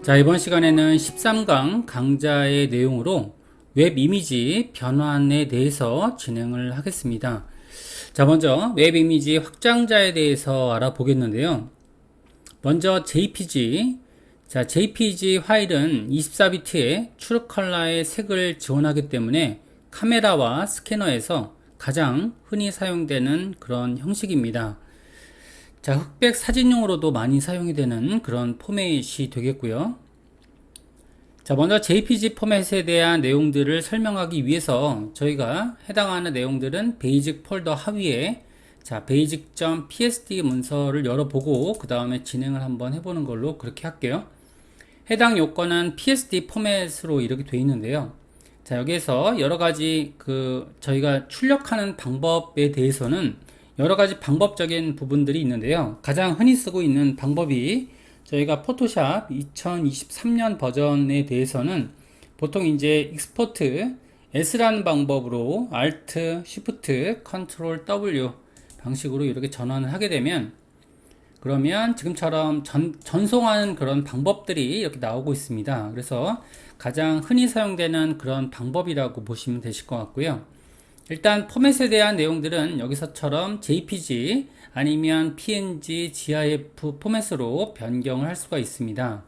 자, 이번 시간에는 13강 강좌의 내용으로 웹 이미지 변환에 대해서 진행을 하겠습니다. 자, 먼저 웹 이미지 확장자에 대해서 알아보겠는데요. 먼저 JPG. 자, JPG 파일은 24비트의 트루 컬러의 색을 지원하기 때문에 카메라와 스캐너에서 가장 흔히 사용되는 그런 형식입니다. 자, 흑백 사진용으로도 많이 사용이 되는 그런 포맷이 되겠고요. 자, 먼저 JPG 포맷에 대한 내용들을 설명하기 위해서 저희가 해당하는 내용들은 베이직 폴더 하위에 자, basic.psd 문서를 열어보고 그 다음에 진행을 한번 해보는 걸로 그렇게 할게요. 해당 요건은 PSD 포맷으로 이렇게 되어 있는데요. 자, 여기에서 여러가지 저희가 출력하는 방법에 대해서는 여러가지 방법적인 부분들이 있는데요. 가장 흔히 쓰고 있는 방법이 저희가 포토샵 2023년 버전에 대해서는 보통 이제 익스포트 S라는 방법으로 Alt, Shift, Ctrl, W 방식으로 이렇게 전환을 하게 되면 그러면 지금처럼 전송하는 그런 방법들이 이렇게 나오고 있습니다. 그래서 가장 흔히 사용되는 그런 방법이라고 보시면 되실 것 같고요. 일단 포맷에 대한 내용들은 여기서처럼 JPG 아니면 PNG, GIF 포맷으로 변경을 할 수가 있습니다.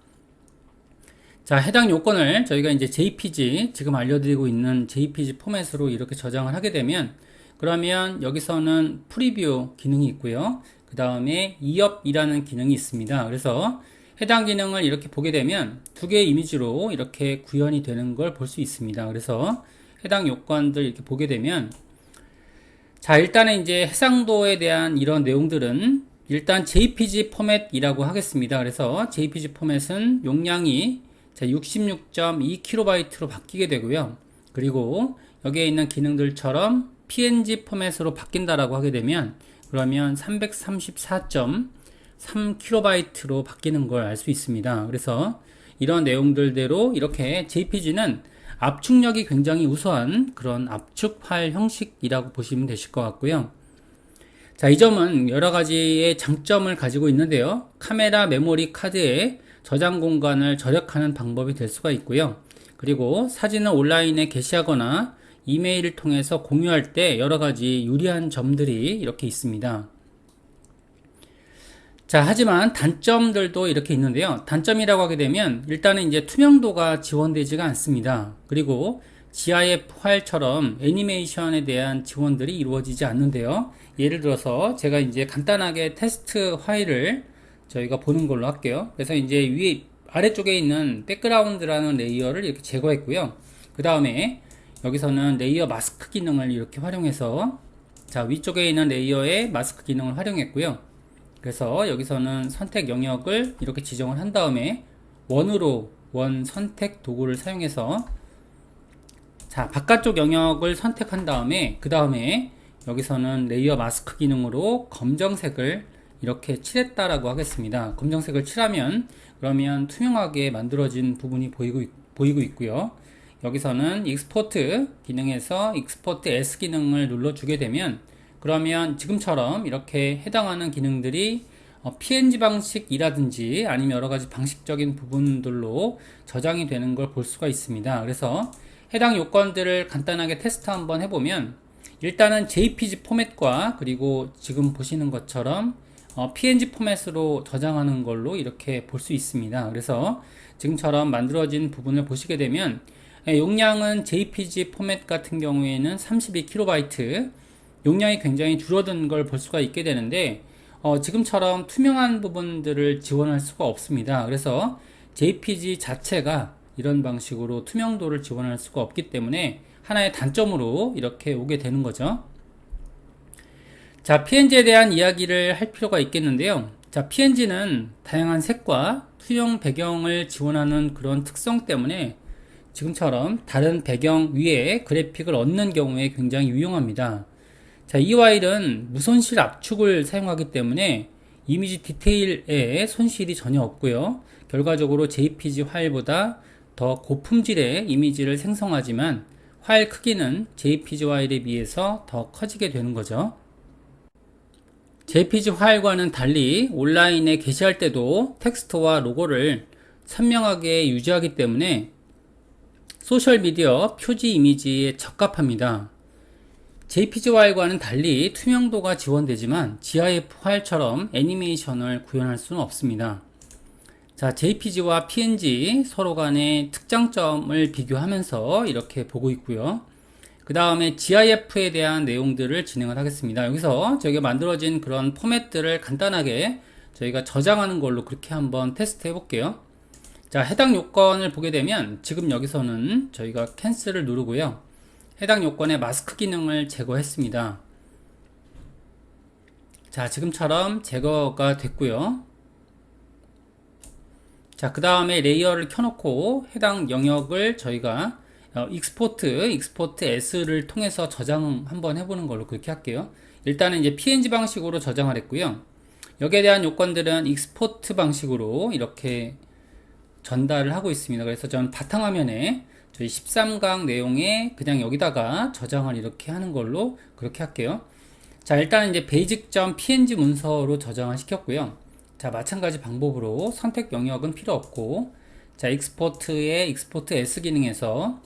자, 해당 요건을 저희가 이제 JPG, 지금 알려드리고 있는 JPG 포맷으로 이렇게 저장을 하게 되면 그러면 여기서는 프리뷰 기능이 있고요. 그 다음에 이업이라는 기능이 있습니다. 그래서 해당 기능을 이렇게 보게 되면 두 개의 이미지로 이렇게 구현이 되는 걸 볼 수 있습니다. 그래서 해당 요건들 이렇게 보게 되면 자, 일단은 이제 해상도에 대한 이런 내용들은 일단 JPG 포맷이라고 하겠습니다. 그래서 JPG 포맷은 용량이 66.2KB 로 바뀌게 되고요. 그리고 여기에 있는 기능들처럼 PNG 포맷으로 바뀐다라고 하게 되면 그러면 334.3KB 로 바뀌는 걸 알 수 있습니다. 그래서 이런 내용들대로 이렇게 JPG는 압축력이 굉장히 우수한 그런 압축 파일 형식이라고 보시면 되실 것 같고요. 자, 이 점은 여러 가지의 장점을 가지고 있는데요. 카메라 메모리 카드에 저장 공간을 절약하는 방법이 될 수가 있고요. 그리고 사진을 온라인에 게시하거나 이메일을 통해서 공유할 때 여러 가지 유리한 점들이 이렇게 있습니다. 자, 하지만 단점들도 이렇게 있는데요. 단점이라고 하게 되면 일단은 이제 투명도가 지원되지가 않습니다. 그리고 GIF 파일처럼 애니메이션에 대한 지원들이 이루어지지 않는데요. 예를 들어서 제가 이제 간단하게 테스트 파일을 저희가 보는 걸로 할게요. 그래서 이제 아래쪽에 있는 백그라운드라는 레이어를 이렇게 제거했고요. 그 다음에 여기서는 레이어 마스크 기능을 이렇게 활용해서 자, 위쪽에 있는 레이어의 마스크 기능을 활용했고요. 그래서 여기서는 선택 영역을 이렇게 지정을 한 다음에 원 선택 도구를 사용해서 자, 바깥쪽 영역을 선택한 다음에 그 다음에 여기서는 레이어 마스크 기능으로 검정색을 이렇게 칠했다라고 하겠습니다. 검정색을 칠하면 그러면 투명하게 만들어진 부분이 보이고 있고요. 여기서는 익스포트 기능에서 익스포트 S 기능을 눌러주게 되면 그러면 지금처럼 이렇게 해당하는 기능들이 PNG 방식이라든지 아니면 여러가지 방식적인 부분들로 저장이 되는 걸 볼 수가 있습니다. 그래서 해당 요건들을 간단하게 테스트 한번 해보면 일단은 JPG 포맷과 그리고 지금 보시는 것처럼 PNG 포맷으로 저장하는 걸로 이렇게 볼 수 있습니다. 그래서 지금처럼 만들어진 부분을 보시게 되면 용량은 JPG 포맷 같은 경우에는 32KB, 용량이 굉장히 줄어든 걸 볼 수가 있게 되는데 지금처럼 투명한 부분들을 지원할 수가 없습니다. 그래서 JPG 자체가 이런 방식으로 투명도를 지원할 수가 없기 때문에 하나의 단점으로 이렇게 오게 되는 거죠. 자, PNG에 대한 이야기를 할 필요가 있겠는데요. 자, PNG는 다양한 색과 투영 배경을 지원하는 그런 특성 때문에 지금처럼 다른 배경 위에 그래픽을 얹는 경우에 굉장히 유용합니다. 자, 이 파일은 무손실 압축을 사용하기 때문에 이미지 디테일에 손실이 전혀 없고요. 결과적으로 JPG 파일보다 더 고품질의 이미지를 생성하지만 파일 크기는 JPG 파일에 비해서 더 커지게 되는 거죠. JPG 파일과는 달리 온라인에 게시할 때도 텍스트와 로고를 선명하게 유지하기 때문에 소셜미디어 표지 이미지에 적합합니다. JPG 파일과는 달리 투명도가 지원되지만 GIF 파일처럼 애니메이션을 구현할 수는 없습니다. 자, JPG와 PNG 서로 간의 특장점을 비교하면서 이렇게 보고 있고요. 그 다음에 GIF에 대한 내용들을 진행을 하겠습니다. 여기서 저희가 만들어진 그런 포맷들을 간단하게 저희가 저장하는 걸로 그렇게 한번 테스트 해볼게요. 자, 해당 요건을 보게 되면 지금 여기서는 저희가 캔슬을 누르고요. 해당 요건의 마스크 기능을 제거했습니다. 자, 지금처럼 제거가 됐고요. 자, 그 다음에 레이어를 켜놓고 해당 영역을 저희가 익스포트 S를 통해서 저장 한번 해보는 걸로 그렇게 할게요. 일단은 이제 PNG 방식으로 저장을 했고요. 여기에 대한 요건들은 익스포트 방식으로 이렇게 전달을 하고 있습니다. 그래서 저는 바탕화면에 저희 13강 내용에 그냥 여기다가 저장을 이렇게 하는 걸로 그렇게 할게요. 자, 일단 이제 basic.png 문서로 저장을 시켰고요. 자, 마찬가지 방법으로 선택 영역은 필요 없고, 자, 익스포트의 익스포트 S 기능에서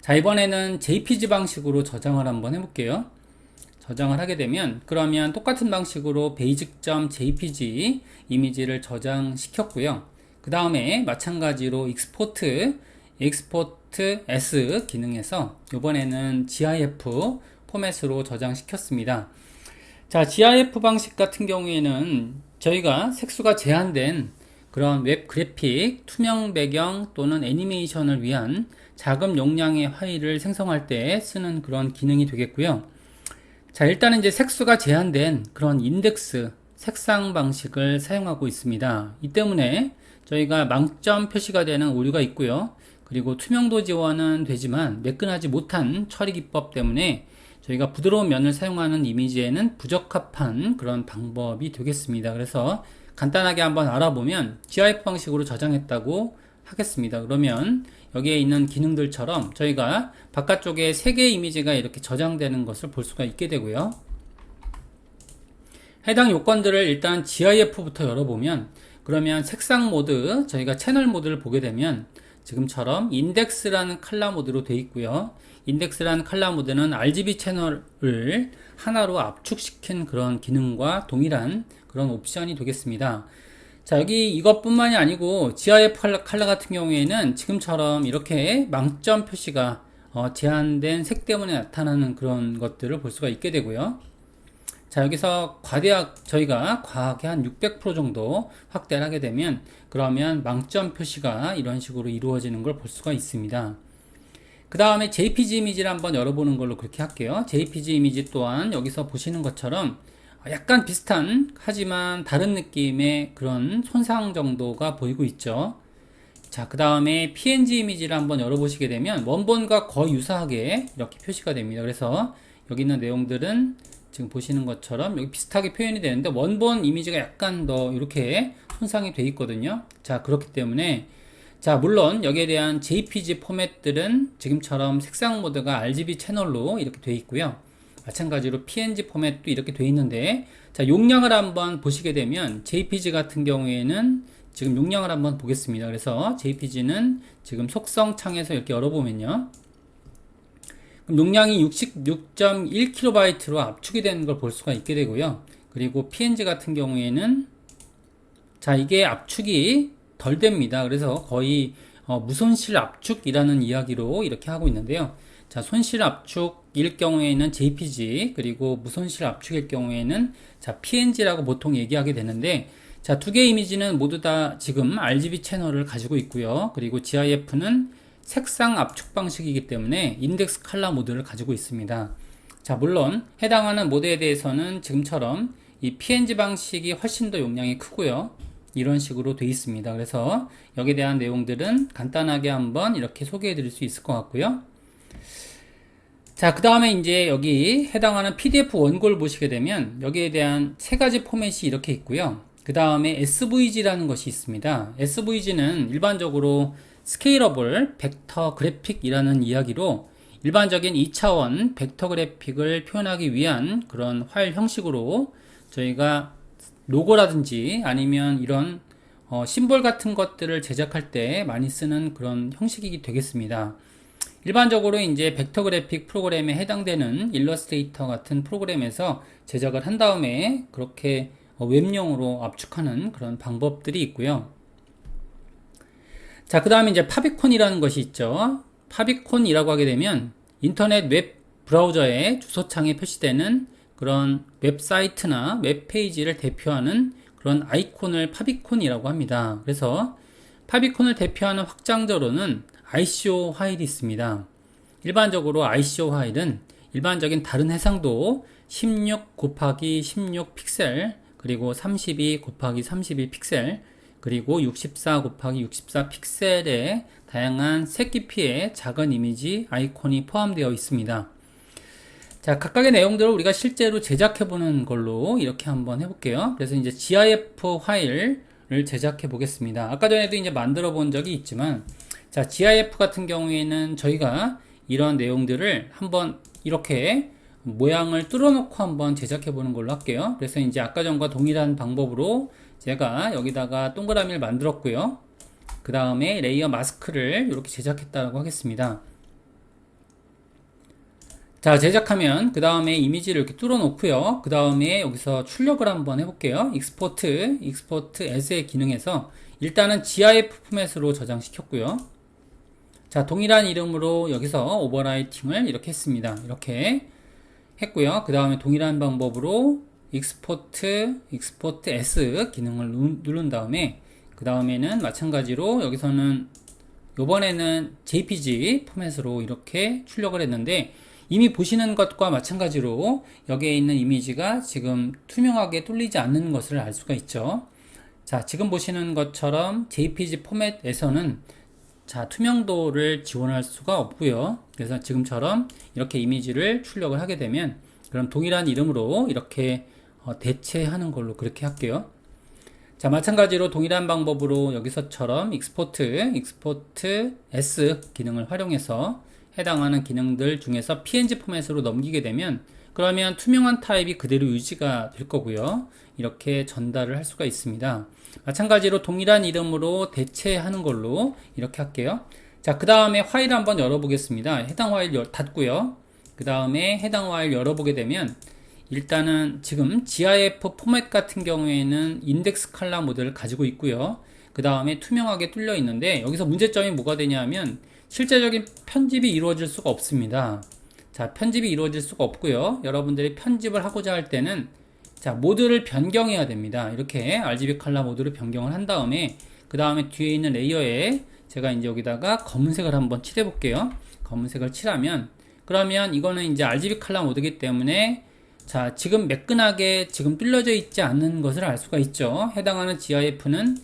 자, 이번에는 JPG 방식으로 저장을 한번 해볼게요. 저장을 하게 되면 그러면 똑같은 방식으로 basic.jpg 이미지를 저장시켰고요. 그 다음에 마찬가지로 익스포트 S 기능에서 이번에는 GIF 포맷으로 저장시켰습니다. 자, GIF 방식 같은 경우에는 저희가 색수가 제한된 그런 웹 그래픽, 투명 배경 또는 애니메이션을 위한 작은 용량의 파일을 생성할 때 쓰는 그런 기능이 되겠고요. 자, 일단은 이제 색수가 제한된 그런 인덱스 색상 방식을 사용하고 있습니다. 이 때문에 저희가 망점 표시가 되는 오류가 있고요. 그리고 투명도 지원은 되지만 매끈하지 못한 처리 기법 때문에 저희가 부드러운 면을 사용하는 이미지에는 부적합한 그런 방법이 되겠습니다. 그래서 간단하게 한번 알아보면 GIF 방식으로 저장했다고 하겠습니다. 그러면 여기에 있는 기능들처럼 저희가 바깥쪽에 3개의 이미지가 이렇게 저장되는 것을 볼 수가 있게 되고요. 해당 요건들을 일단 GIF부터 열어보면 그러면 색상 모드, 저희가 채널 모드를 보게 되면 지금처럼 인덱스라는 컬러 모드로 되어 있고요. 인덱스라는 컬러 모드는 RGB 채널을 하나로 압축시킨 그런 기능과 동일한 그런 옵션이 되겠습니다. 자, 여기 이것뿐만이 아니고 GIF 컬러 같은 경우에는 지금처럼 이렇게 망점 표시가 제한된 색 때문에 나타나는 그런 것들을 볼 수가 있게 되고요. 자, 여기서 저희가 과하게 한 600% 정도 확대를 하게 되면 그러면 망점 표시가 이런 식으로 이루어지는 걸 볼 수가 있습니다. 그 다음에 JPG 이미지를 한번 열어보는 걸로 그렇게 할게요. JPG 이미지 또한 여기서 보시는 것처럼 약간 비슷한 하지만 다른 느낌의 그런 손상 정도가 보이고 있죠. 자, 그 다음에 PNG 이미지를 한번 열어보시게 되면 원본과 거의 유사하게 이렇게 표시가 됩니다. 그래서 여기 있는 내용들은 지금 보시는 것처럼 여기 비슷하게 표현이 되는데 원본 이미지가 약간 더 이렇게 손상이 돼 있거든요. 자, 그렇기 때문에 자, 물론 여기에 대한 JPG 포맷들은 지금처럼 색상 모드가 RGB 채널로 이렇게 돼 있고요. 마찬가지로 PNG 포맷도 이렇게 돼 있는데 자, 용량을 한번 보시게 되면 JPG 같은 경우에는 지금 용량을 한번 보겠습니다. 그래서 JPG는 지금 속성 창에서 이렇게 열어보면요. 용량이 66.1KB 로 압축이 되는 걸 볼 수가 있게 되고요. 그리고 PNG 같은 경우에는 자, 이게 압축이 덜 됩니다. 그래서 거의 무손실 압축이라는 이야기로 이렇게 하고 있는데요. 자, 손실 압축일 경우에는 JPG, 그리고 무손실 압축일 경우에는 자, PNG라고 보통 얘기하게 되는데 자, 두 개의 이미지는 모두 다 지금 RGB 채널을 가지고 있고요. 그리고 GIF는 색상 압축 방식이기 때문에 인덱스 컬러 모드를 가지고 있습니다. 자, 물론 해당하는 모드에 대해서는 지금처럼 이 PNG 방식이 훨씬 더 용량이 크고요. 이런 식으로 되어 있습니다. 그래서 여기에 대한 내용들은 간단하게 한번 이렇게 소개해 드릴 수 있을 것 같고요. 자, 그 다음에 이제 여기 해당하는 PDF 원고를 보시게 되면 여기에 대한 3가지 포맷이 이렇게 있고요. 그 다음에 SVG라는 것이 있습니다. SVG는 일반적으로 스케일러블 벡터 그래픽이라는 이야기로 일반적인 2차원 벡터 그래픽을 표현하기 위한 그런 파일 형식으로 저희가 로고라든지 아니면 이런 심볼 같은 것들을 제작할 때 많이 쓰는 그런 형식이 되겠습니다. 일반적으로 이제 벡터 그래픽 프로그램에 해당되는 일러스트레이터 같은 프로그램에서 제작을 한 다음에 그렇게 웹용으로 압축하는 그런 방법들이 있고요. 자, 그 다음에 이제 파비콘이라는 것이 있죠. 파비콘이라고 하게 되면 인터넷 웹 브라우저의 주소창에 표시되는 그런 웹사이트나 웹페이지를 대표하는 그런 아이콘을 파비콘이라고 합니다. 그래서 파비콘을 대표하는 확장자로는 ICO 파일이 있습니다. 일반적으로 ICO 파일은 일반적인 다른 해상도 16 곱하기 16 픽셀, 그리고 32 곱하기 32 픽셀, 그리고 64 곱하기 64 픽셀의 다양한 색 깊이의 작은 이미지 아이콘이 포함되어 있습니다. 자, 각각의 내용들을 우리가 실제로 제작해보는 걸로 이렇게 한번 해볼게요. 그래서 이제 GIF 파일을 제작해 보겠습니다. 아까 전에도 이제 만들어 본 적이 있지만, 자, GIF 같은 경우에는 저희가 이런 내용들을 한번 이렇게 모양을 뚫어놓고 한번 제작해 보는 걸로 할게요. 그래서 이제 아까 전과 동일한 방법으로 제가 여기다가 동그라미를 만들었고요. 그 다음에 레이어 마스크를 이렇게 제작했다고 하겠습니다. 자, 제작하면 그 다음에 이미지를 이렇게 뚫어 놓고요. 그 다음에 여기서 출력을 한번 해볼게요. 익스포트 as의 기능에서 일단은 GIF 포맷으로 저장시켰고요. 자, 동일한 이름으로 여기서 오버라이팅을 이렇게 했습니다. 이렇게 했고요. 그 다음에 동일한 방법으로 익스포트 as 기능을 누른 다음에 그 다음에는 마찬가지로 여기서는 요번에는 JPG 포맷으로 이렇게 출력을 했는데, 이미 보시는 것과 마찬가지로 여기에 있는 이미지가 지금 투명하게 뚫리지 않는 것을 알 수가 있죠. 자, 지금 보시는 것처럼 JPG 포맷에서는 자, 투명도를 지원할 수가 없고요. 그래서 지금처럼 이렇게 이미지를 출력을 하게 되면 그럼 동일한 이름으로 이렇게 대체하는 걸로 그렇게 할게요. 자, 마찬가지로 동일한 방법으로 여기서처럼 익스포트 S 기능을 활용해서 해당하는 기능들 중에서 PNG 포맷으로 넘기게 되면 그러면 투명한 타입이 그대로 유지가 될 거고요. 이렇게 전달을 할 수가 있습니다. 마찬가지로 동일한 이름으로 대체하는 걸로 이렇게 할게요. 자, 그 다음에 파일 한번 열어보겠습니다. 해당 파일 닫고요. 그 다음에 해당 파일 열어보게 되면 일단은 지금 GIF 포맷 같은 경우에는 인덱스 컬러 모델을 가지고 있고요. 그 다음에 투명하게 뚫려 있는데 여기서 문제점이 뭐가 되냐면 실제적인 편집이 이루어질 수가 없습니다. 자, 편집이 이루어질 수가 없고요. 여러분들이 편집을 하고자 할 때는 자, 모드를 변경해야 됩니다. 이렇게 RGB 컬러 모드를 변경을 한 다음에 그 다음에 뒤에 있는 레이어에 제가 이제 여기다가 검은색을 한번 칠해 볼게요. 검은색을 칠하면 그러면 이거는 이제 RGB 컬러 모드이기 때문에 자, 지금 매끈하게 지금 뚫려져 있지 않는 것을 알 수가 있죠. 해당하는 GIF는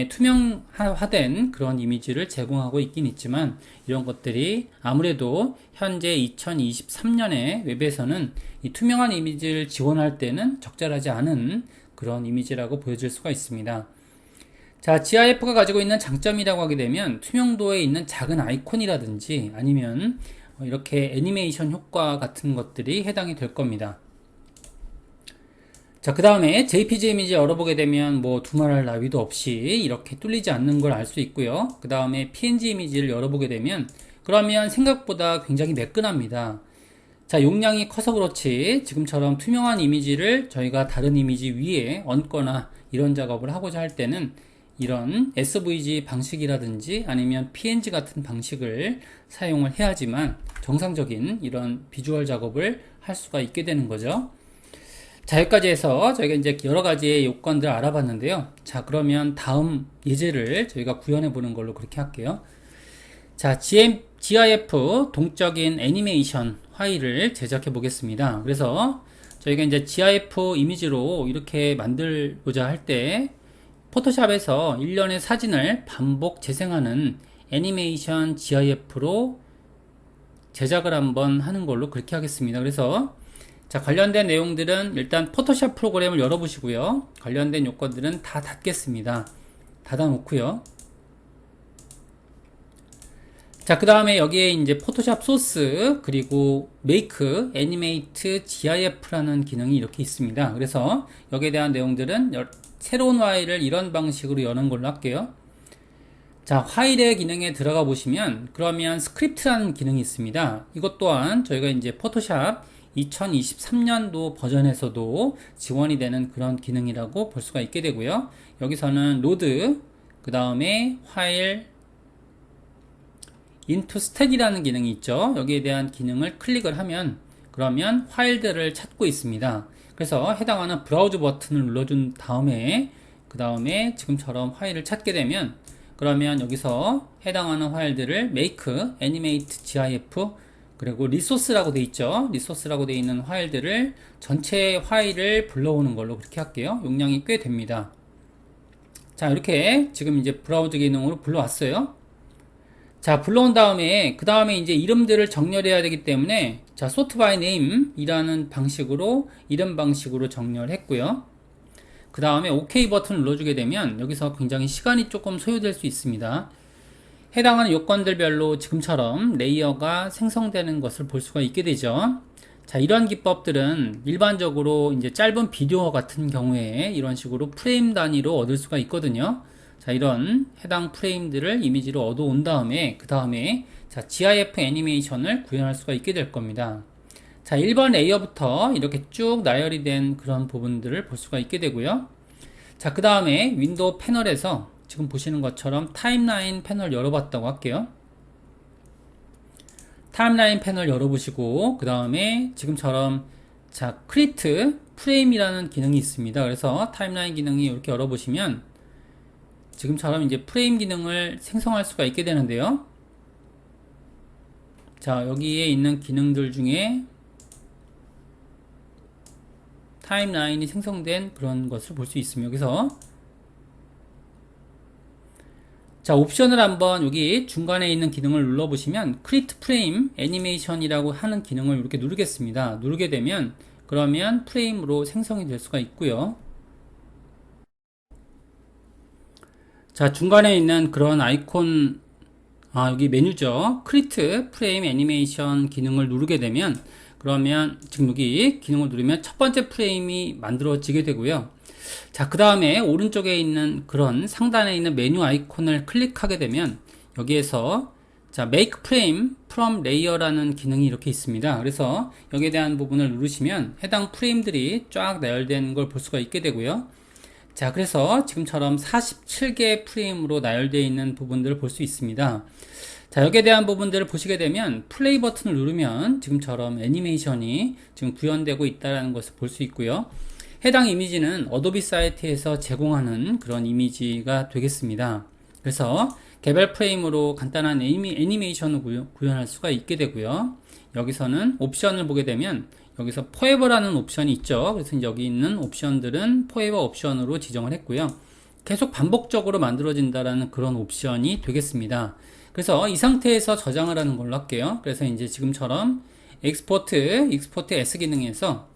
투명화된 그런 이미지를 제공하고 있긴 있지만 이런 것들이 아무래도 현재 2023년에 웹에서는 이 투명한 이미지를 지원할 때는 적절하지 않은 그런 이미지라고 보여질 수가 있습니다. 자, GIF가 가지고 있는 장점이라고 하게 되면 투명도에 있는 작은 아이콘이라든지 아니면 이렇게 애니메이션 효과 같은 것들이 해당이 될 겁니다. 자, 그 다음에 JPG 이미지 열어보게 되면 뭐 두말할 나위도 없이 이렇게 뚫리지 않는 걸 알 수 있고요. 그 다음에 PNG 이미지를 열어보게 되면 그러면 생각보다 굉장히 매끈합니다. 자, 용량이 커서 그렇지 지금처럼 투명한 이미지를 저희가 다른 이미지 위에 얹거나 이런 작업을 하고자 할 때는 이런 SVG 방식이라든지 아니면 PNG 같은 방식을 사용을 해야지만 정상적인 이런 비주얼 작업을 할 수가 있게 되는 거죠. 자, 여기까지 해서 저희가 이제 여러 가지의 요건들을 알아봤는데요. 자, 그러면 다음 예제를 저희가 구현해 보는 걸로 그렇게 할게요. 자, GIF 동적인 애니메이션 파일을 제작해 보겠습니다. 그래서 저희가 이제 GIF 이미지로 이렇게 만들고자 할 때 포토샵에서 일련의 사진을 반복 재생하는 애니메이션 GIF로 제작을 한번 하는 걸로 그렇게 하겠습니다. 그래서 자, 관련된 내용들은 일단 포토샵 프로그램을 열어보시고요. 관련된 요건들은 다 닫겠습니다. 닫아 놓고요. 자, 그 다음에 여기에 이제 포토샵 소스, 그리고 메이크, 애니메이트, GIF라는 기능이 이렇게 있습니다. 그래서 여기에 대한 내용들은 새로운 파일을 이런 방식으로 여는 걸로 할게요. 자, 파일의 기능에 들어가 보시면, 그러면 스크립트라는 기능이 있습니다. 이것 또한 저희가 이제 포토샵 2023년도 버전에서도 지원이 되는 그런 기능이라고 볼 수가 있게 되고요. 여기서는 로드, 그 다음에 파일, into stack이라는 기능이 있죠. 여기에 대한 기능을 클릭을 하면 그러면 파일들을 찾고 있습니다. 그래서 해당하는 브라우저 버튼을 눌러준 다음에 그 다음에 지금처럼 파일을 찾게 되면 그러면 여기서 해당하는 파일들을 make, animate, gif 그리고 리소스라고 돼 있죠. 리소스라고 돼 있는 파일들을 전체 파일을 불러오는 걸로 그렇게 할게요. 용량이 꽤 됩니다. 자, 이렇게 지금 이제 브라우저 기능으로 불러왔어요. 자, 불러온 다음에 그 다음에 이제 이름들을 정렬해야 되기 때문에 자, sort by name 이라는 방식으로 이름 방식으로 정렬했고요. 그 다음에 OK 버튼을 눌러주게 되면 여기서 굉장히 시간이 조금 소요될 수 있습니다. 해당하는 요건들별로 지금처럼 레이어가 생성되는 것을 볼 수가 있게 되죠. 자, 이러한 기법들은 일반적으로 이제 짧은 비디오 같은 경우에 이런 식으로 프레임 단위로 얻을 수가 있거든요. 자, 이런 해당 프레임들을 이미지로 얻어온 다음에 그 다음에 자, GIF 애니메이션을 구현할 수가 있게 될 겁니다. 자, 1번 레이어부터 이렇게 쭉 나열이 된 그런 부분들을 볼 수가 있게 되고요. 자, 그 다음에 윈도우 패널에서 지금 보시는 것처럼 타임라인 패널 열어봤다고 할게요. 타임라인 패널 열어보시고 그 다음에 지금처럼 자, 크리에이트 프레임이라는 기능이 있습니다. 그래서 타임라인 기능이 이렇게 열어보시면 지금처럼 이제 프레임 기능을 생성할 수가 있게 되는데요. 자, 여기에 있는 기능들 중에 타임라인이 생성된 그런 것을 볼 수 있습니다. 여기서 자, 옵션을 한번 여기 중간에 있는 기능을 눌러보시면 Create Frame Animation이라고 하는 기능을 이렇게 누르겠습니다. 누르게 되면 그러면 프레임으로 생성이 될 수가 있고요. 자, 중간에 있는 그런 아이콘 여기 메뉴죠. Create Frame Animation 기능을 누르게 되면 그러면 지금 여기 기능을 누르면 첫 번째 프레임이 만들어지게 되고요. 자, 그 다음에 오른쪽에 있는 그런 상단에 있는 메뉴 아이콘을 클릭하게 되면 여기에서 자, Make Frame from Layer라는 기능이 이렇게 있습니다. 그래서 여기에 대한 부분을 누르시면 해당 프레임들이 쫙 나열된 걸 볼 수가 있게 되고요. 자, 그래서 지금처럼 47개 프레임으로 나열되어 있는 부분들을 볼 수 있습니다. 자, 여기에 대한 부분들을 보시게 되면 플레이 버튼을 누르면 지금처럼 애니메이션이 지금 구현되고 있다는 것을 볼 수 있고요. 해당 이미지는 어도비 사이트에서 제공하는 그런 이미지가 되겠습니다. 그래서 개별 프레임으로 간단한 애니메이션을 구현할 수가 있게 되고요. 여기서는 옵션을 보게 되면 여기서 포에버라는 옵션이 있죠. 그래서 여기 있는 옵션들은 포에버 옵션으로 지정을 했고요. 계속 반복적으로 만들어진다라는 그런 옵션이 되겠습니다. 그래서 이 상태에서 저장을 하는 걸로 할게요. 그래서 이제 지금처럼 익스포트 S 기능에서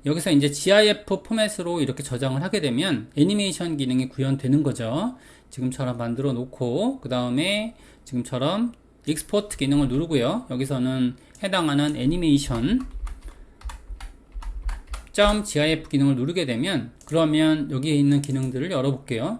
여기서 이제 GIF 포맷으로 이렇게 저장을 하게 되면 애니메이션 기능이 구현되는 거죠. 지금처럼 만들어 놓고 그 다음에 지금처럼 익스포트 기능을 누르고요. 여기서는 해당하는 애니메이션 .gif 기능을 누르게 되면 그러면 여기에 있는 기능들을 열어볼게요.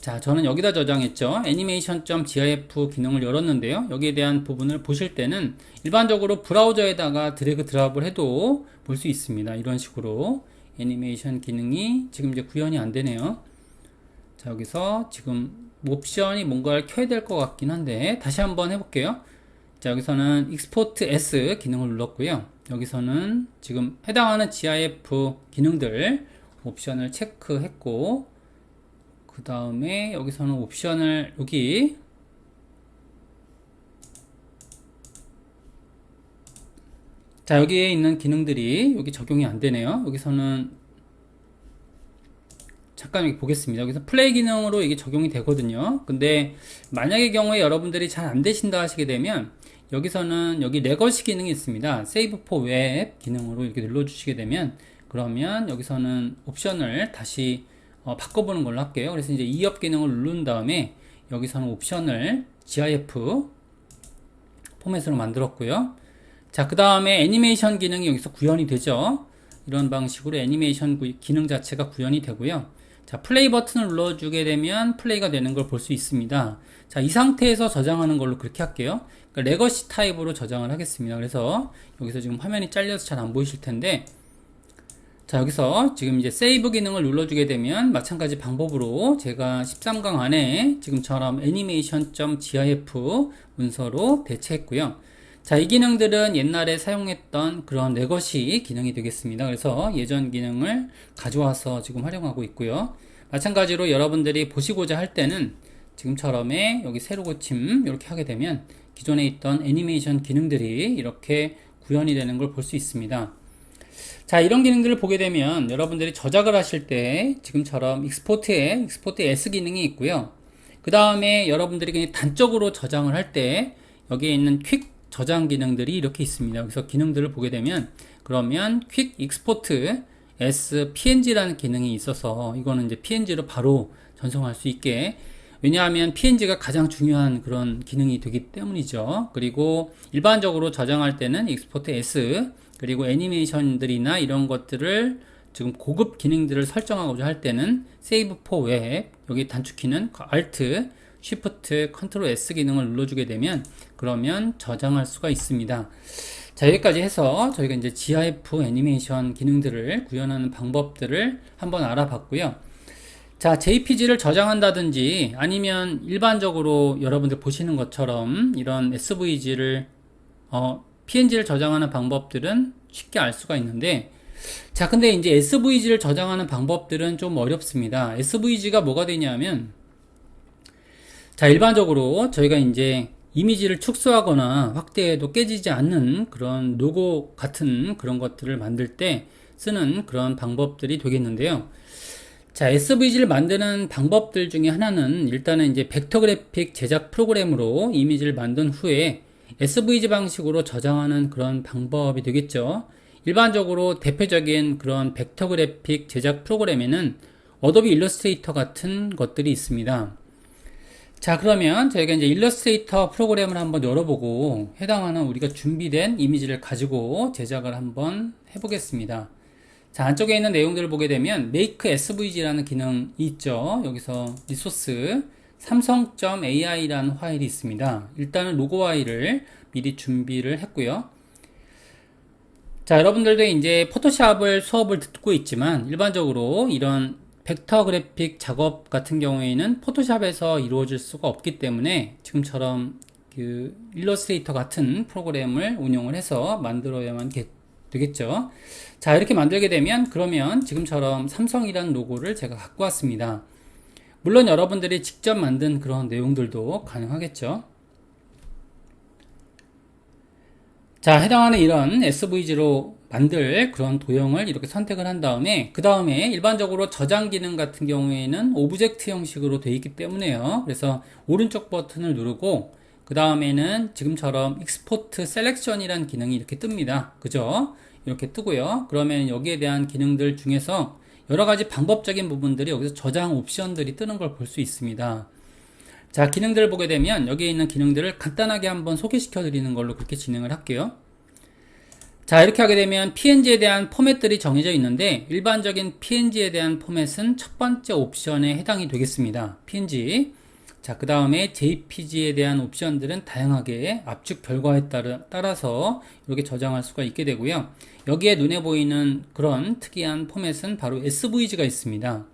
자, 저는 여기다 저장했죠. 애니메이션.gif 기능을 열었는데요. 여기에 대한 부분을 보실 때는 일반적으로 브라우저에다가 드래그 드랍을 해도 볼 수 있습니다. 이런 식으로 애니메이션 기능이 지금 이제 구현이 안 되네요. 자, 여기서 지금 옵션이 뭔가를 켜야 될 것 같긴 한데 다시 한번 해볼게요. 자, 여기서는 익스포트 S 기능을 눌렀고요. 여기서는 지금 해당하는 GIF 기능들 옵션을 체크했고 그 다음에 여기서는 옵션을 여기 자, 여기에 있는 기능들이 여기 적용이 안 되네요. 여기서는 잠깐 여기 보겠습니다. 여기서 플레이 기능으로 이게 적용이 되거든요. 근데 만약의 경우에 여러분들이 잘 안 되신다 하시게 되면 여기서는 여기 레거시 기능이 있습니다. Save for Web 기능으로 이렇게 눌러주시게 되면 그러면 여기서는 옵션을 다시 바꿔보는 걸로 할게요. 그래서 이제 2업 기능을 누른 다음에 여기서는 옵션을 GIF 포맷으로 만들었고요. 자, 그 다음에 애니메이션 기능이 여기서 구현이 되죠. 이런 방식으로 애니메이션 기능 자체가 구현이 되고요. 자, 플레이 버튼을 눌러주게 되면 플레이가 되는 걸 볼 수 있습니다. 자, 이 상태에서 저장하는 걸로 그렇게 할게요. 그러니까 레거시 타입으로 저장을 하겠습니다. 그래서 여기서 지금 화면이 잘려서 잘 안 보이실 텐데, 자, 여기서 지금 이제 세이브 기능을 눌러주게 되면 마찬가지 방법으로 제가 13강 안에 지금처럼 애니메이션.gif 문서로 대체했고요. 자, 이 기능들은 옛날에 사용했던 그런 레거시 기능이 되겠습니다. 그래서 예전 기능을 가져와서 지금 활용하고 있고요. 마찬가지로 여러분들이 보시고자 할 때는 지금처럼의 여기 새로 고침 이렇게 하게 되면 기존에 있던 애니메이션 기능들이 이렇게 구현이 되는 걸 볼 수 있습니다. 자, 이런 기능들을 보게 되면 여러분들이 저작을 하실 때 지금처럼 익스포트 S 기능이 있고요. 그 다음에 여러분들이 그냥 단적으로 저장을 할 때 여기에 있는 퀵 저장 기능들이 이렇게 있습니다. 그래서 기능들을 보게 되면 그러면 퀵 익스포트 S PNG라는 기능이 있어서 이거는 이제 PNG로 바로 전송할 수 있게, 왜냐하면 PNG가 가장 중요한 그런 기능이 되기 때문이죠. 그리고 일반적으로 저장할 때는 익스포트 S, 그리고 애니메이션들이나 이런 것들을 지금 고급 기능들을 설정하고자 할 때는 Save for Web, 여기 단축키는 Alt, Shift, Ctrl S 기능을 눌러주게 되면 그러면 저장할 수가 있습니다. 자, 여기까지 해서 저희가 이제 GIF 애니메이션 기능들을 구현하는 방법들을 한번 알아봤고요. 자, JPG를 저장한다든지 아니면 일반적으로 여러분들 보시는 것처럼 이런 SVG를 PNG를 저장하는 방법들은 쉽게 알 수가 있는데, 자, 근데 이제 SVG를 저장하는 방법들은 좀 어렵습니다. SVG가 뭐가 되냐면, 자, 일반적으로 저희가 이제 이미지를 축소하거나 확대해도 깨지지 않는 그런 로고 같은 그런 것들을 만들 때 쓰는 그런 방법들이 되겠는데요. 자, SVG를 만드는 방법들 중에 하나는 일단은 이제 벡터 그래픽 제작 프로그램으로 이미지를 만든 후에 SVG 방식으로 저장하는 그런 방법이 되겠죠. 일반적으로 대표적인 그런 벡터 그래픽 제작 프로그램에는 어도비 일러스트레이터 같은 것들이 있습니다. 자, 그러면 저희가 이제 일러스트레이터 프로그램을 한번 열어보고 해당하는 우리가 준비된 이미지를 가지고 제작을 한번 해보겠습니다. 자, 안쪽에 있는 내용들을 보게 되면 Make SVG라는 기능이 있죠. 여기서 리소스 삼성.ai라는 파일이 있습니다. 일단은 로고 파일을 미리 준비를 했고요. 자, 여러분들도 이제 포토샵을 수업을 듣고 있지만 일반적으로 이런 벡터 그래픽 작업 같은 경우에는 포토샵에서 이루어질 수가 없기 때문에 지금처럼 그 일러스트레이터 같은 프로그램을 운영을 해서 만들어야만 되겠죠. 자, 이렇게 만들게 되면 그러면 지금처럼 삼성이라는 로고를 제가 갖고 왔습니다. 물론 여러분들이 직접 만든 그런 내용들도 가능하겠죠. 자, 해당하는 이런 SVG로 만들 그런 도형을 이렇게 선택을 한 다음에 그 다음에 일반적으로 저장 기능 같은 경우에는 오브젝트 형식으로 되어 있기 때문에요. 그래서 오른쪽 버튼을 누르고 그 다음에는 지금처럼 익스포트 셀렉션이라는 기능이 이렇게 뜹니다. 그죠? 이렇게 뜨고요. 그러면 여기에 대한 기능들 중에서 여러가지 방법적인 부분들이 여기서 저장 옵션들이 뜨는 걸 볼 수 있습니다. 자, 기능들을 보게 되면 여기에 있는 기능들을 간단하게 한번 소개시켜 드리는 걸로 그렇게 진행을 할게요. 자, 이렇게 하게 되면 PNG에 대한 포맷들이 정해져 있는데 일반적인 PNG에 대한 포맷은 첫 번째 옵션에 해당이 되겠습니다. PNG. 자, 그 다음에 JPG에 대한 옵션들은 다양하게 압축 결과에 따라서 이렇게 저장할 수가 있게 되고요. 여기에 눈에 보이는 그런 특이한 포맷은 바로 SVG가 있습니다.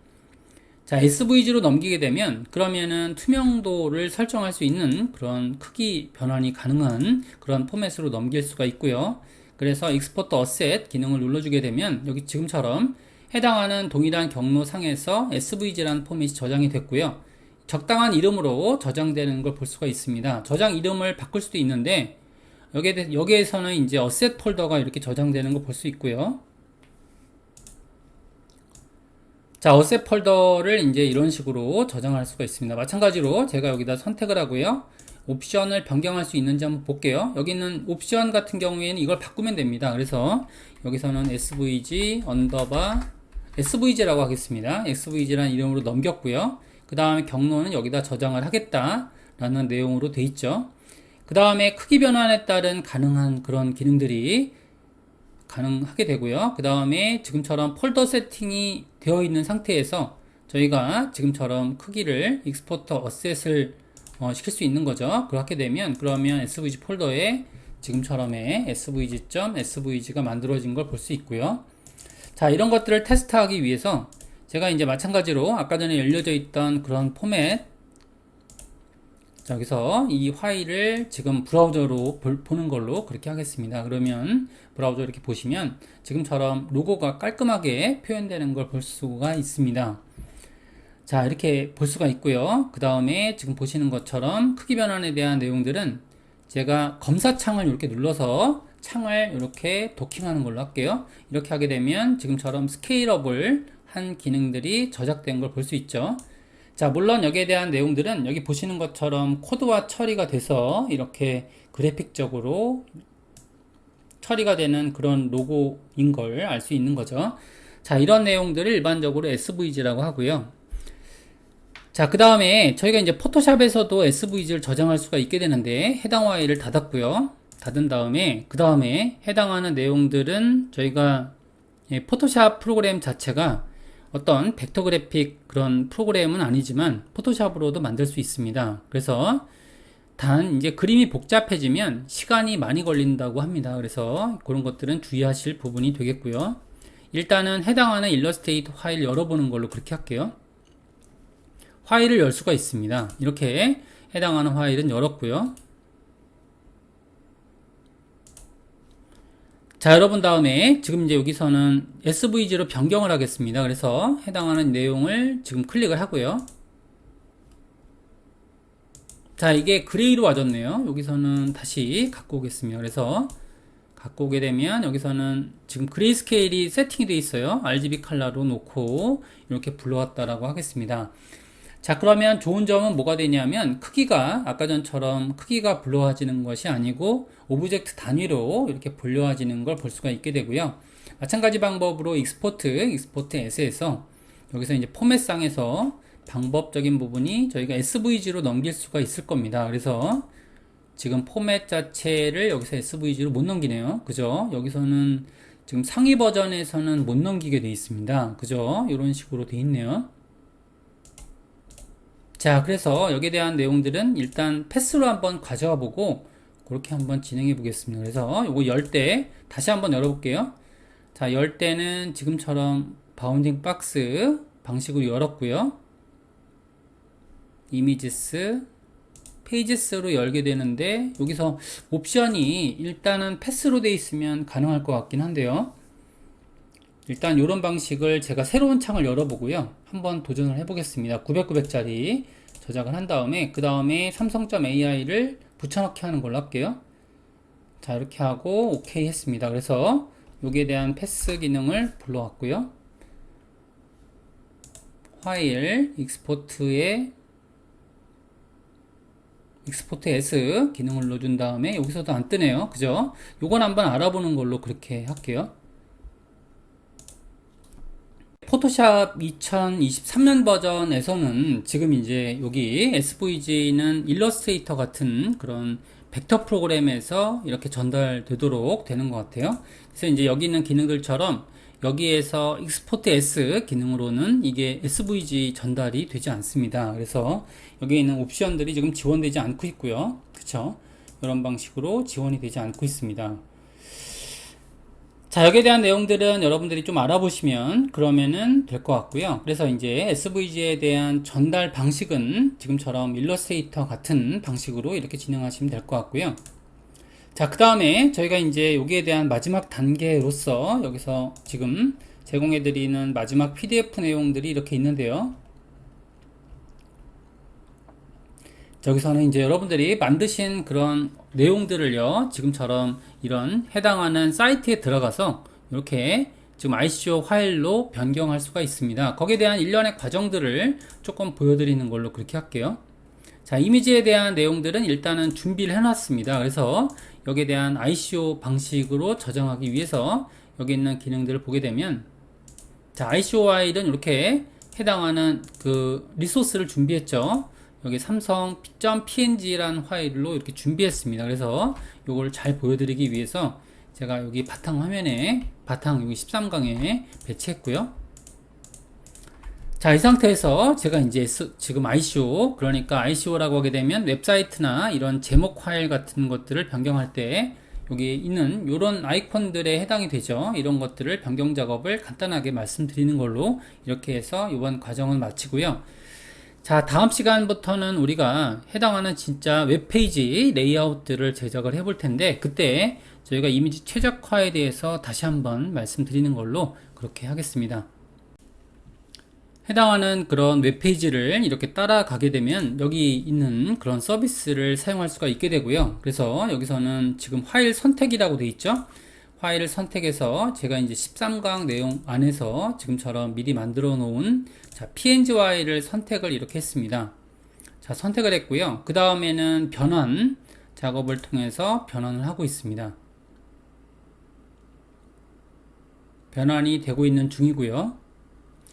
자, SVG로 넘기게 되면 그러면은 투명도를 설정할 수 있는 그런 크기 변환이 가능한 그런 포맷으로 넘길 수가 있고요. 그래서 익스포트 어셋 기능을 눌러주게 되면 여기 지금처럼 해당하는 동일한 경로상에서 SVG라는 포맷이 저장이 됐고요. 적당한 이름으로 저장되는 걸 볼 수가 있습니다. 저장 이름을 바꿀 수도 있는데 여기에서는 이제 어셋 폴더가 이렇게 저장되는 걸 볼 수 있고요. 자, 어셋 폴더를 이제 이런 식으로 저장할 수가 있습니다. 마찬가지로 제가 여기다 선택을 하고요. 옵션을 변경할 수 있는지 한번 볼게요. 여기 있는 옵션 같은 경우에는 이걸 바꾸면 됩니다. 그래서 여기서는 SVG 언더바 SVG라고 하겠습니다. SVG라는 이름으로 넘겼고요. 그 다음에 경로는 여기다 저장을 하겠다라는 내용으로 돼 있죠. 그 다음에 크기 변환에 따른 가능한 그런 기능들이 가능하게 되고요. 그 다음에 지금처럼 폴더 세팅이 되어 있는 상태에서 저희가 지금처럼 크기를 익스포트 어셋을 시킬 수 있는 거죠. 그렇게 되면 그러면 svg 폴더에 지금처럼의 svg.svg가 만들어진 걸 볼 수 있고요. 자, 이런 것들을 테스트하기 위해서 제가 이제 마찬가지로 아까 전에 열려져 있던 그런 포맷, 자, 여기서 이 파일을 지금 브라우저로 보는 걸로 그렇게 하겠습니다. 그러면 브라우저 이렇게 보시면 지금처럼 로고가 깔끔하게 표현되는 걸 볼 수가 있습니다. 자, 이렇게 볼 수가 있고요. 그 다음에 지금 보시는 것처럼 크기 변환에 대한 내용들은 제가 검사창을 이렇게 눌러서 창을 이렇게 도킹하는 걸로 할게요. 이렇게 하게 되면 지금처럼 스케일업을 한 기능들이 저작된 걸 볼 수 있죠. 자, 물론 여기에 대한 내용들은 여기 보시는 것처럼 코드화 처리가 돼서 이렇게 그래픽적으로 처리가 되는 그런 로고인 걸 알 수 있는 거죠. 자, 이런 내용들을 일반적으로 SVG라고 하고요. 자, 그 다음에 저희가 이제 포토샵에서도 SVG를 저장할 수가 있게 되는데 해당 파일을 닫았고요. 닫은 다음에 그 다음에 해당하는 내용들은 저희가 포토샵 프로그램 자체가 어떤 벡터 그래픽 그런 프로그램은 아니지만 포토샵으로도 만들 수 있습니다. 그래서 단 이제 그림이 복잡해지면 시간이 많이 걸린다고 합니다. 그래서 그런 것들은 주의하실 부분이 되겠고요. 일단은 해당하는 일러스트레이터 파일 열어보는 걸로 그렇게 할게요. 파일을 열 수가 있습니다. 이렇게 해당하는 파일은 열었고요. 자, 여러분 다음에 지금 이제 여기서는 SVG로 변경을 하겠습니다. 그래서 해당하는 내용을 지금 클릭을 하고요. 자, 이게 그레이로 와졌네요. 여기서는 다시 갖고 오겠습니다. 그래서 갖고 오게 되면 여기서는 지금 그레이 스케일이 세팅이 되어 있어요. RGB 컬러로 놓고 이렇게 불러왔다라고 하겠습니다. 자, 그러면 좋은 점은 뭐가 되냐면 크기가 아까 전처럼 크기가 불러와지는 것이 아니고 오브젝트 단위로 이렇게 불려와지는 걸 볼 수가 있게 되고요. 마찬가지 방법으로 익스포트 S에서 여기서 이제 포맷상에서 방법적인 부분이 저희가 SVG로 넘길 수가 있을 겁니다. 그래서 지금 포맷 자체를 여기서 SVG로 못 넘기네요. 그죠? 여기서는 지금 상위 버전에서는 못 넘기게 되어 있습니다. 그죠? 이런 식으로 되어 있네요. 자, 그래서 여기에 대한 내용들은 일단 패스로 한번 가져와 보고 그렇게 한번 진행해 보겠습니다. 그래서 요거 열 때 다시 한번 열어볼게요. 자, 열 때는 지금처럼 바운딩 박스 방식으로 열었고요. 이미지스 페이지스로 열게 되는데 여기서 옵션이 일단은 패스로 돼 있으면 가능할 것 같긴 한데요. 일단 이런 방식을 제가 새로운 창을 열어보고요. 한번 도전을 해보겠습니다. 900짜리 저장을 한 다음에 그 다음에 삼성.ai를 붙여넣기 하는 걸로 할게요. 자, 이렇게 하고 OK 했습니다. 그래서 여기에 대한 패스 기능을 불러왔고요. 파일 익스포트에 익스포트 S 기능을 눌러준 다음에 여기서도 안 뜨네요. 그죠? 요건 한번 알아보는 걸로 그렇게 할게요. 포토샵 2023년 버전에서는 지금 이제 여기 SVG는 일러스트레이터 같은 그런 벡터 프로그램에서 이렇게 전달되도록 되는 것 같아요. 그래서 이제 여기 있는 기능들처럼 여기에서 익스포트 S 기능으로는 이게 SVG 전달이 되지 않습니다. 그래서 여기 있는 옵션들이 지금 지원되지 않고 있고요. 그쵸? 이런 방식으로 지원이 되지 않고 있습니다. 자, 여기에 대한 내용들은 여러분들이 좀 알아보시면 그러면은 될 것 같고요. 그래서 이제 SVG에 대한 전달 방식은 지금처럼 일러스트레이터 같은 방식으로 이렇게 진행하시면 될 것 같고요. 자, 그 다음에 저희가 이제 여기에 대한 마지막 단계로서 여기서 지금 제공해드리는 마지막 PDF 내용들이 이렇게 있는데요. 여기서는 이제 여러분들이 만드신 그런 내용들을요, 지금처럼 이런 해당하는 사이트에 들어가서 이렇게 지금 ICO 파일로 변경할 수가 있습니다. 거기에 대한 일련의 과정들을 조금 보여드리는 걸로 그렇게 할게요. 자, 이미지에 대한 내용들은 일단은 준비를 해놨습니다. 그래서 여기에 대한 ICO 방식으로 저장하기 위해서 여기 있는 기능들을 보게 되면, 자, ICO 파일은 이렇게 해당하는 그 리소스를 준비했죠. 여기 삼성.png라는 파일로 이렇게 준비했습니다. 그래서 이걸 잘 보여드리기 위해서 제가 여기 바탕 화면에 바탕 여기 13강에 배치했고요. 자, 이 상태에서 제가 이제 지금 ICO, 그러니까 ICO라고 하게 되면 웹사이트나 이런 제목 파일 같은 것들을 변경할 때 여기 있는 이런 아이콘들에 해당이 되죠. 이런 것들을 변경 작업을 간단하게 말씀드리는 걸로 이렇게 해서 이번 과정을 마치고요. 자, 다음 시간부터는 우리가 해당하는 진짜 웹페이지 레이아웃들을 제작을 해볼 텐데, 그때 저희가 이미지 최적화에 대해서 다시 한번 말씀드리는 걸로 그렇게 하겠습니다. 해당하는 그런 웹페이지를 이렇게 따라가게 되면 여기 있는 그런 서비스를 사용할 수가 있게 되고요. 그래서 여기서는 지금 파일 선택이라고 되어 있죠. 파일을 선택해서 제가 이제 13강 내용 안에서 지금처럼 미리 만들어 놓은 PNGY를 선택을 이렇게 했습니다. 자, 선택을 했고요. 그 다음에는 변환 작업을 통해서 변환을 하고 있습니다. 변환이 되고 있는 중이고요.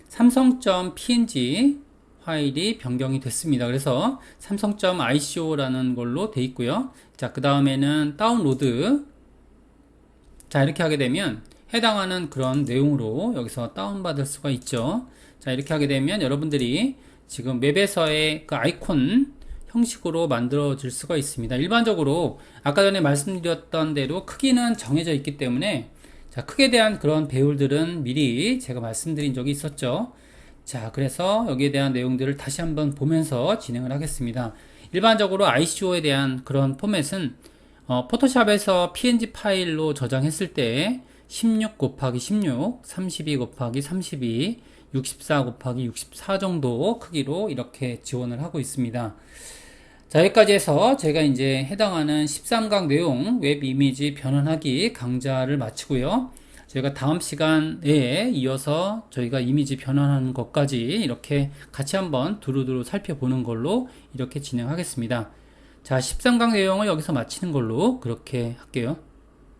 삼성.png 파일이 변경이 됐습니다. 그래서 삼성.ico라는 걸로 되어 있고요. 자, 그 다음에는 다운로드. 자, 이렇게 하게 되면 해당하는 그런 내용으로 여기서 다운받을 수가 있죠. 자, 이렇게 하게 되면 여러분들이 지금 웹에서의 그 아이콘 형식으로 만들어질 수가 있습니다. 일반적으로 아까 전에 말씀드렸던 대로 크기는 정해져 있기 때문에 자, 크기에 대한 그런 배울들은 미리 제가 말씀드린 적이 있었죠. 자, 그래서 여기에 대한 내용들을 다시 한번 보면서 진행을 하겠습니다. 일반적으로 ICO에 대한 그런 포맷은 포토샵에서 PNG 파일로 저장했을 때 16 곱하기 16, 32 곱하기 32, 64 곱하기 64 정도 크기로 이렇게 지원을 하고 있습니다. 자, 여기까지 해서 제가 이제 해당하는 13강 내용 웹 이미지 변환하기 강좌를 마치고요. 저희가 다음 시간에 이어서 저희가 이미지 변환하는 것까지 이렇게 같이 한번 두루두루 살펴보는 걸로 이렇게 진행하겠습니다. 자, 13강 내용을 여기서 마치는 걸로 그렇게 할게요.